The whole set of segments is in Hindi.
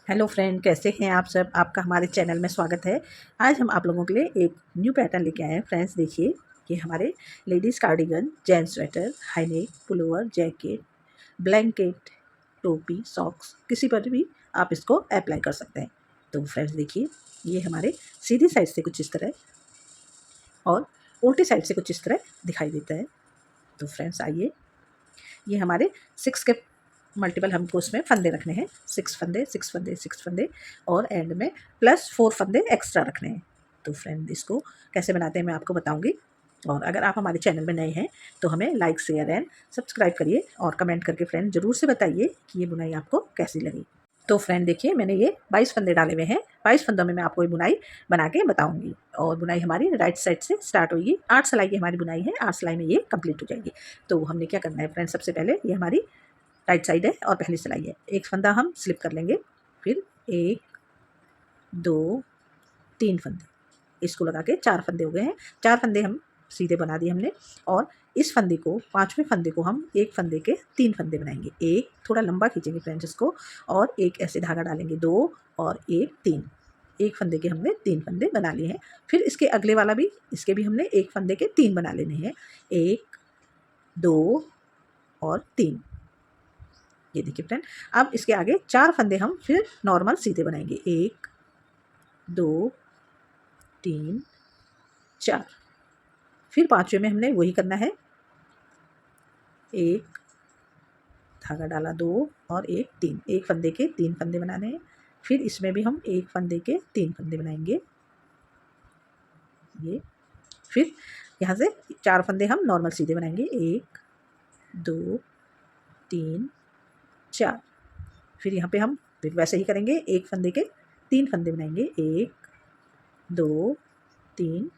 हेलो फ्रेंड, कैसे हैं आप सब। आपका हमारे चैनल में स्वागत है। आज हम आप लोगों के लिए एक न्यू पैटर्न लेके आए हैं। फ्रेंड्स देखिए, ये हमारे ladies cardigan, gents sweater, high neck, pullover, jacket, blanket, टोपी, सॉक्स, किसी पर भी आप इसको अप्लाई कर सकते हैं। तो फ्रेंड्स देखिए, ये हमारे सीधी साइड से कुछ इस तरह और उल्टी साइड से कुछ इस तरह दिखाई देता है। तो फ्रेंड्स आइए, ये हमारे 6 के मल्टीपल हमको उसमें फंदे रखने हैं। 6 फंदे, 6 फंदे, 6 फंदे और एंड में प्लस 4 फंदे एक्स्ट्रा रखने हैं। तो फ्रेंड इसको कैसे बनाते हैं मैं आपको बताऊंगी। और अगर आप हमारे चैनल में नए हैं तो हमें लाइक, शेयर एंड सब्सक्राइब करिए और कमेंट करके फ्रेंड ज़रूर से बताइए कि ये बुनाई आपको कैसी लगी। तो फ्रेंड देखिए, मैंने ये 22 फंदे डाले हुए हैं। 22 फंदों में मैं आपको ये बुनाई बना के बताऊंगी। और बुनाई हमारी राइट साइड से स्टार्ट होगी। 8 सिलाई की हमारी बुनाई है। 8 सिलाई में ये कंप्लीट हो जाएगी। तो हमने क्या करना है फ्रेंड, सबसे पहले ये हमारी राइट साइड है और पहली सिलाई है। एक फंदा हम स्लिप कर लेंगे, फिर 1 2 3 फंदे, इसको लगा के 4 फंदे हो गए हैं। 4 फंदे हम सीधे बना दिए हमने। और इस फंदे को, 5वें फंदे को हम एक फंदे के 3 फंदे बनाएंगे। एक थोड़ा लंबा खींचेंगे फ्रेंड्स इसको, और एक ऐसे धागा डालेंगे 2 और 1 3। एक फंदे के हमने 3 फंदे बना लिए हैं। फिर इसके अगले वाला भी, इसके भी हमने एक फंदे के 3 बना लेने हैं। 1 2 और 3। ये देखिए फ्रेंड, अब इसके आगे 4 फंदे हम फिर नॉर्मल सीधे बनाएंगे। 1 2 3 4। फिर 5वें में हमने वही करना है। एक धागा डाला 2 और 1 3। एक फंदे के 3 फंदे बनाने हैं। फिर इसमें भी हम एक फंदे के 3 फंदे बनाएंगे। ये फिर यहाँ से 4 फंदे हम नॉर्मल सीधे बनाएंगे। 1 2 3 4। फिर यहाँ पे हम फिर वैसे ही करेंगे। एक फंदे के 3 फंदे बनाएंगे। 1 2 3।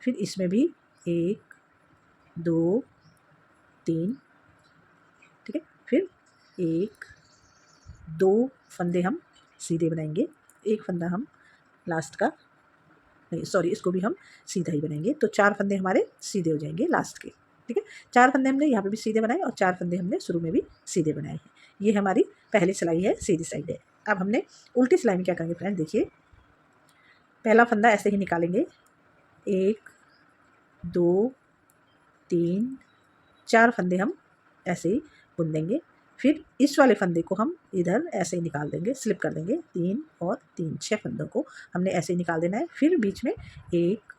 फिर इसमें भी 1 2 3। ठीक है। फिर 1 2 फंदे हम सीधे बनाएंगे। एक फंदा हम लास्ट का, नहीं सॉरी, इसको भी हम सीधा ही बनाएंगे। तो 4 फंदे हमारे सीधे हो जाएंगे लास्ट के। ठीक है। 4 फंदे हमने यहाँ पे भी सीधे बनाए और 4 फंदे हमने शुरू में भी सीधे बनाए हैं। ये हमारी पहली सिलाई है, सीधी साइड है। अब हमने उल्टी सिलाई में क्या करेंगे फ्रेंड, देखिए पहला फंदा ऐसे ही निकालेंगे। 1 2 3 4 फंदे हम ऐसे ही बुन देंगे। फिर इस वाले फंदे को हम इधर ऐसे ही निकाल देंगे, स्लिप कर देंगे। 3 और 3, 6 फंदों को हमने ऐसे ही निकाल देना है। फिर बीच में 1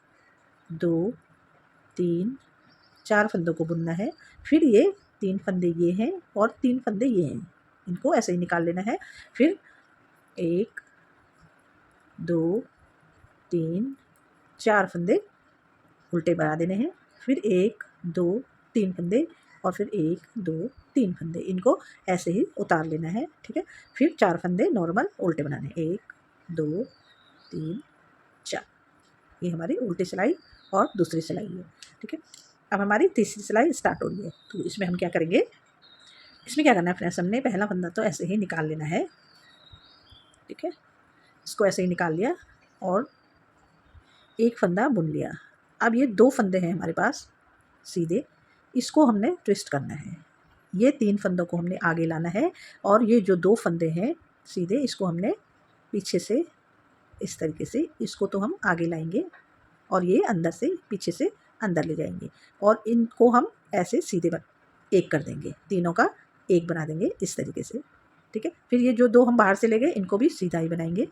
2 3 4 फंदों को बुनना है। फिर ये 3 फंदे ये हैं और 3 फंदे ये हैं, इनको ऐसे ही निकाल लेना है। फिर 1 2 3 4 फंदे उल्टे बना देने हैं। फिर 1 2 3 फंदे और फिर 1 2 3 फंदे, इनको ऐसे ही उतार लेना है। ठीक है। फिर 4 फंदे नॉर्मल उल्टे बनाने, 1 2 3 4। ये हमारी उल्टी सिलाई और दूसरी सिलाई है। ठीक है। अब हमारी तीसरी सिलाई स्टार्ट हो रही है। तो इसमें हम क्या करेंगे, इसमें क्या करना है फ्रेंड्स, हमने पहला फंदा तो ऐसे ही निकाल लेना है। ठीक है। इसको ऐसे ही निकाल लिया और एक फंदा बुन लिया। अब ये 2 फंदे हैं हमारे पास सीधे, इसको हमने ट्विस्ट करना है। ये 3 फंदों को हमने आगे लाना है और ये जो 2 फंदे हैं सीधे, इसको हमने पीछे से इस तरीके से, इसको तो हम आगे लाएंगे और ये अंदर से पीछे से अंदर ले जाएंगे और इनको हम ऐसे सीधे एक कर देंगे। तीनों का एक बना देंगे इस तरीके से। ठीक है। फिर ये जो 2 हम बाहर से ले गए, इनको भी सीधा ही बनाएंगे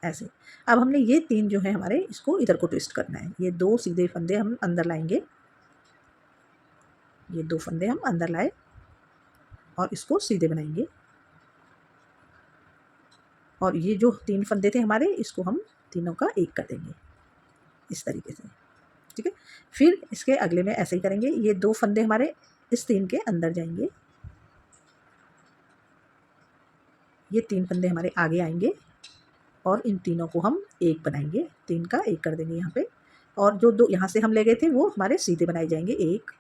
ऐसे। अब हमने ये 3 जो है हमारे, इसको इधर को ट्विस्ट करना है। ये 2 सीधे फंदे हम अंदर लाएंगे। ये 2 फंदे हम अंदर लाए और इसको सीधे बनाएंगे। और ये जो 3 फंदे थे हमारे, इसको हम तीनों का एक कर देंगे इस तरीके से। ठीक है। फिर इसके अगले में ऐसे ही करेंगे। ये 2 फंदे हमारे इस 3 के अंदर जाएंगे, ये 3 फंदे हमारे आगे आएंगे और इन तीनों को हम एक बनाएंगे। 3 का एक कर देंगे यहाँ पे। और जो 2 यहाँ से हम ले गए थे वो हमारे सीधे बनाए जाएंगे, 1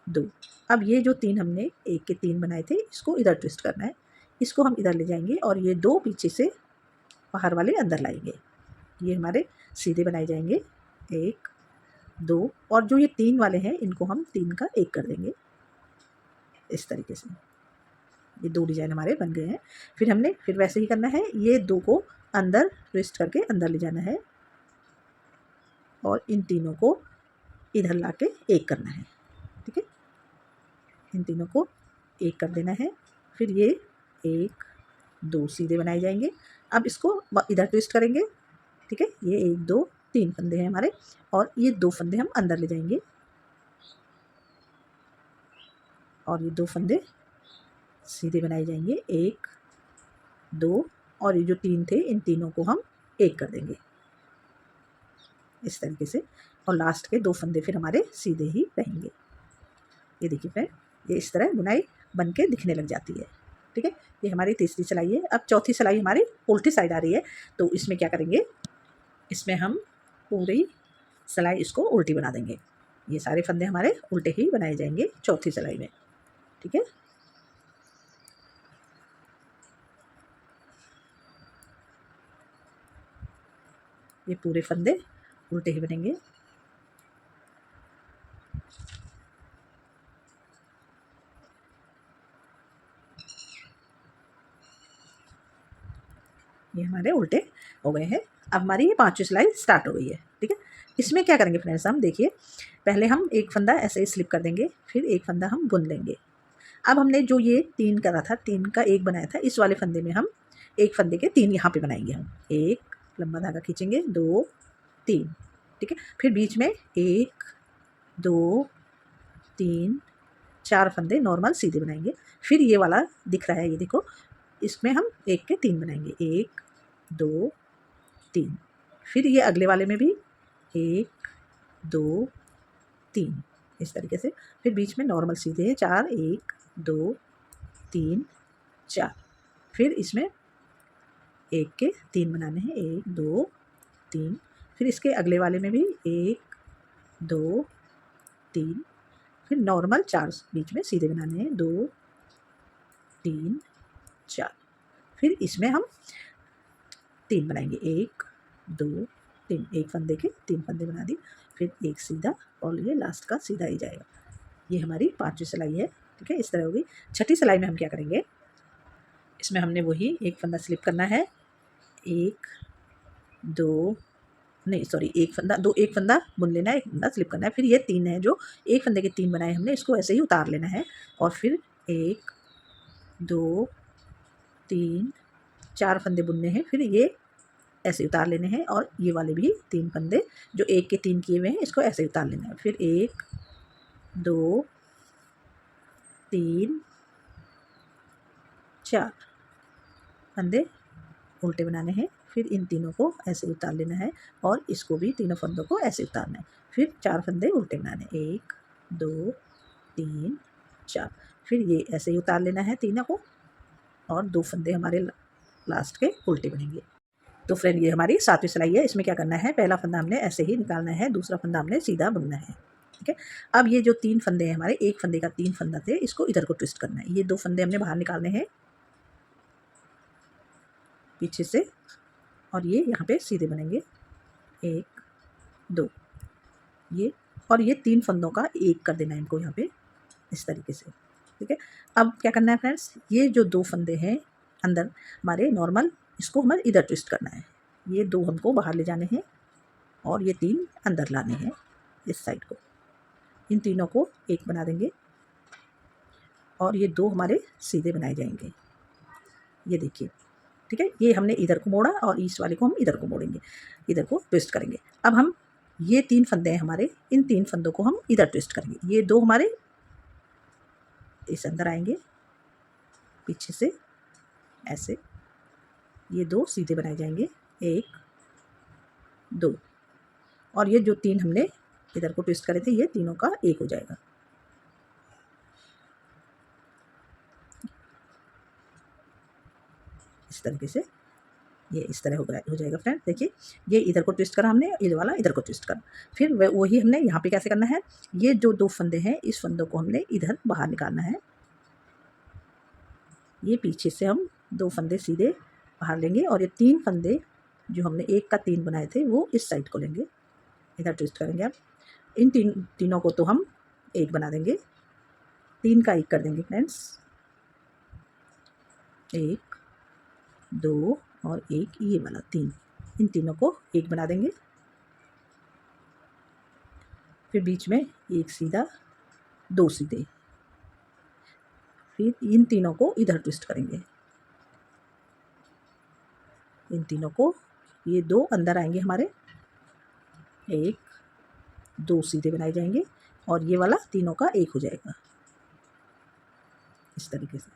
2। अब ये जो 3 हमने एक के 3 बनाए थे, इसको इधर ट्विस्ट करना है। इसको हम इधर ले जाएंगे और ये 2 पीछे से बाहर वाले अंदर लाएंगे। ये हमारे सीधे बनाए जाएंगे, 1 2। और जो ये 3 वाले हैं, इनको हम 3 का एक कर देंगे इस तरीके से। ये 2 डिज़ाइन हमारे बन गए हैं। फिर हमने फिर वैसे ही करना है, ये 2 को अंदर ट्विस्ट करके अंदर ले जाना है और इन तीनों को इधर ला के एक करना है। ठीक है, इन तीनों को एक कर देना है। फिर ये 1 2 सीधे बनाए जाएंगे। अब इसको इधर ट्विस्ट करेंगे। ठीक है, ये 1 2 3 फंदे हैं हमारे और ये 2 फंदे हम अंदर ले जाएंगे और ये 2 फंदे सीधे बनाए जाएंगे, 1 2 और ये जो 3 थे इन तीनों को हम एक कर देंगे इस तरीके से। और लास्ट के 2 फंदे फिर हमारे सीधे ही रहेंगे। ये देखिए फ्रेंड, ये इस तरह बुनाई बन के दिखने लग जाती है। ठीक है, ये हमारी तीसरी सिलाई है। अब चौथी सिलाई हमारी उल्टी साइड आ रही है, तो इसमें क्या करेंगे, इसमें हम पूरी सिलाई इसको उल्टी बना देंगे। ये सारे फंदे हमारे उल्टे ही बनाए जाएंगे चौथी सिलाई में। ठीक है, ये पूरे फंदे उल्टे ही बनेंगे। ये हमारे उल्टे हो गए हैं। अब हमारी ये 5वीं सिलाई स्टार्ट हो गई है। ठीक है, इसमें क्या करेंगे फ्रेंड्स, हम देखिए, पहले हम एक फंदा ऐसे ही स्लिप कर देंगे, फिर एक फंदा हम बुन लेंगे। अब हमने जो ये 3 करा था, 3 का 1 बनाया था, इस वाले फंदे में हम एक फंदे के 3 यहाँ पे बनाएंगे। हम 1 लंबा धागा खींचेंगे, 2 3। ठीक है, फिर बीच में 1 2 3 4 फंदे नॉर्मल सीधे बनाएंगे। फिर ये वाला दिख रहा है, ये देखो, इसमें हम 1 के 3 बनाएंगे, 1 2 3। फिर ये अगले वाले में भी 1 2 3 इस तरीके से। फिर बीच में नॉर्मल सीधे हैं 4, 1 2 3 4। फिर इसमें 1 के 3 बनाने हैं, 1 2 3। फिर इसके अगले वाले में भी 1 2 3। फिर नॉर्मल 4 बीच में सीधे बनाने हैं, 2 3 4। फिर इसमें हम 3 बनाएंगे, 1 2 3। एक फंदे के 3 फंदे बना दी, फिर एक सीधा और ये लास्ट का सीधा ही जाएगा। ये हमारी 5वीं सिलाई है। ठीक है, इस तरह होगी। छठी सिलाई में हम क्या करेंगे, इसमें हमने वही एक फंदा स्लिप करना है, 1 2 नहीं सॉरी एक फंदा बुन लेना है, एक फंदा स्लिप करना है। फिर ये 3 है, जो एक फंदे के 3 बनाए हमने, इसको ऐसे ही उतार लेना है और फिर 1 2 3 4 फंदे बुनने हैं। फिर ये ऐसे उतार लेने हैं और ये वाले भी 3 फंदे जो 1 के 3 किए हुए हैं, इसको ऐसे उतार लेना है। फिर 1 2 3 4 फंदे उल्टे बनाने हैं। फिर इन तीनों को ऐसे उतार लेना है और इसको भी तीनों फंदों को ऐसे उतारना है। फिर 4 फंदे उल्टे बनाने, 1 2 3 4। फिर ये ऐसे ही उतार लेना है तीनों को और 2 फंदे हमारे लास्ट के उल्टे बनेंगे। तो फ्रेंड, ये हमारी 7वीं सिलाई है। इसमें क्या करना है, पहला फंदा हमने ऐसे ही निकालना है, दूसरा फंदा हमने सीधा बुनना है। ठीक है, अब ये जो 3 फंदे हैं हमारे, एक फंदे का 3 फंदा थे, इसको इधर को ट्विस्ट करना है। ये 2 फंदे हमने बाहर निकालने हैं पीछे से और ये यहाँ पे सीधे बनेंगे, 1 2 ये, और ये 3 फंदों का एक कर देना है इनको यहाँ पे इस तरीके से। ठीक है, अब क्या करना है फ्रेंड्स, ये जो 2 फंदे हैं अंदर हमारे नॉर्मल, इसको हमें इधर ट्विस्ट करना है। ये 2 हमको बाहर ले जाने हैं और ये 3 अंदर लाने हैं इस साइड को। इन तीनों को एक बना देंगे और ये 2 हमारे सीधे बनाए जाएंगे। ये देखिए, ठीक है, ये हमने इधर को मोड़ा और इस वाले को हम इधर को मोड़ेंगे, इधर को ट्विस्ट करेंगे। अब हम ये 3 फंदे हैं हमारे, इन 3 फंदों को हम इधर ट्विस्ट करेंगे। ये 2 हमारे इस अंदर आएंगे पीछे से ऐसे, ये 2 सीधे बनाए जाएंगे, 1 2। और ये जो 3 हमने इधर को ट्विस्ट करे थे, ये तीनों का एक हो जाएगा। इस तरीके से ये इस तरह हो जाएगा फ्रेंड। देखिए, ये इधर को ट्विस्ट करा हमने, ये वाला इधर को ट्विस्ट करा। फिर वही हमने यहाँ पे कैसे करना है, ये जो 2 फंदे हैं, इस फंदों को हमने इधर बाहर निकालना है। ये पीछे से हम 2 फंदे सीधे बाहर लेंगे और ये 3 फंदे जो हमने 1 का 3 बनाए थे, वो इस साइड को लेंगे, इधर ट्विस्ट करेंगे। अब इन तीनों को तो हम एक बना देंगे, 3 का 1 कर देंगे फ्रेंड्स। एक, दो और एक ये वाला 3, इन तीनों को एक बना देंगे। फिर बीच में एक सीधा, 2 सीधे, फिर इन तीनों को इधर ट्विस्ट करेंगे। इन तीनों को, ये 2 अंदर आएंगे हमारे, 1, 2 सीधे बनाए जाएंगे और ये वाला तीनों का एक हो जाएगा इस तरीके से।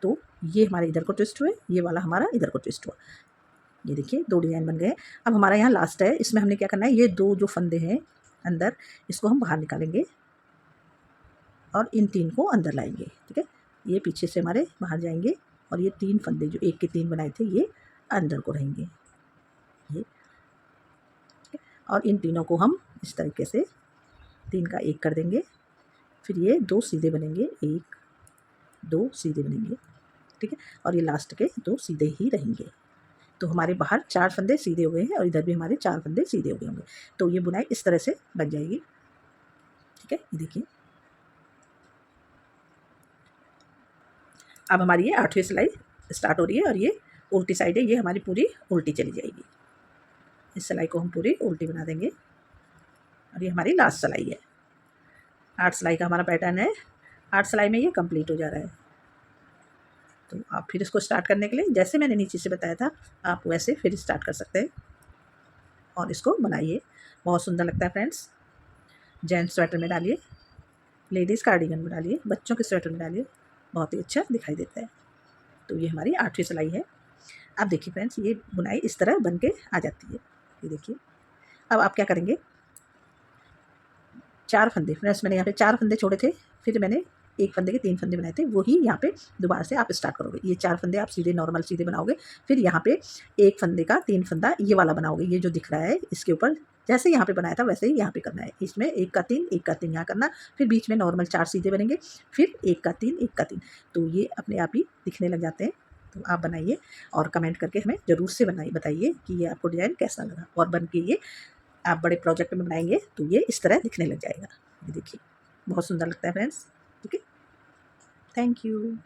तो ये हमारे इधर को ट्विस्ट हुए, ये वाला हमारा इधर को ट्विस्ट हुआ। ये देखिए 2 डिज़ाइन बन गए। अब हमारा यहाँ लास्ट है, इसमें हमने क्या करना है, ये 2 जो फंदे हैं अंदर, इसको हम बाहर निकालेंगे और इन 3 को अंदर लाएंगे। ठीक है, ये पीछे से हमारे बाहर जाएंगे और ये 3 फंदे जो 1 के 3 बनाए थे ये अंदर को रहेंगे ये। और इन तीनों को हम इस तरीके से 3 का 1 कर देंगे। फिर ये 2 सीधे बनेंगे, 1, 2 सीधे बनेंगे। ठीक है, और ये लास्ट के 2 सीधे ही रहेंगे। तो हमारे बाहर 4 फंदे सीधे हो गए हैं और इधर भी हमारे 4 फंदे सीधे हो गए होंगे। तो ये बुनाई इस तरह से बन जाएगी। ठीक है, ये देखिए अब हमारी ये 8वीं सिलाई स्टार्ट हो रही है और ये उल्टी साइड है, ये हमारी पूरी उल्टी चली जाएगी। इस सिलाई को हम पूरी उल्टी बना देंगे और ये हमारी लास्ट सिलाई है। 8 सिलाई का हमारा पैटर्न है। 8 सिलाई में ये कंप्लीट हो जा रहा है। तो आप फिर इसको स्टार्ट करने के लिए जैसे मैंने नीचे से बताया था आप वैसे फिर स्टार्ट कर सकते हैं और इसको बनाइए। बहुत सुंदर लगता है फ्रेंड्स। जेंट्स स्वेटर में डालिए, लेडीज़ कार्डिगन में डालिए, बच्चों के स्वेटर में डालिए, बहुत ही अच्छा दिखाई देता है। तो ये हमारी 8वीं सिलाई है। अब देखिए फ्रेंड्स, ये बुनाई इस तरह बन के आ जाती है। ये देखिए अब आप क्या करेंगे, 4 फंदे फ्रेंड्स, मैंने यहाँ पे 4 फंदे छोड़े थे, फिर मैंने 1 फंदे के 3 फंदे बनाए थे, वही यहाँ पे दोबारा से आप स्टार्ट करोगे। ये 4 फंदे आप सीधे नॉर्मल सीधे बनाओगे, फिर यहाँ पे 1 फंदे का 3 फंदा ये वाला बनाओगे, ये जो दिख रहा है इसके ऊपर जैसे यहाँ पे बनाया था वैसे ही यहाँ पे करना है। इसमें 1 का 3 1 का 3 यहाँ करना, फिर बीच में नॉर्मल 4 सीधे बनेंगे, फिर 1 का 3 1 का 3। तो ये अपने आप ही दिखने लग जाते हैं। तो आप बनाइए और कमेंट करके हमें ज़रूर से बताइए कि ये आपको डिज़ाइन कैसा लगा। और बन के ये आप बड़े प्रोजेक्ट में बनाएंगे तो ये इस तरह दिखने लग जाएगा। ये देखिए बहुत सुंदर लगता है फ्रेंड्स। ठीक है, थैंक यू।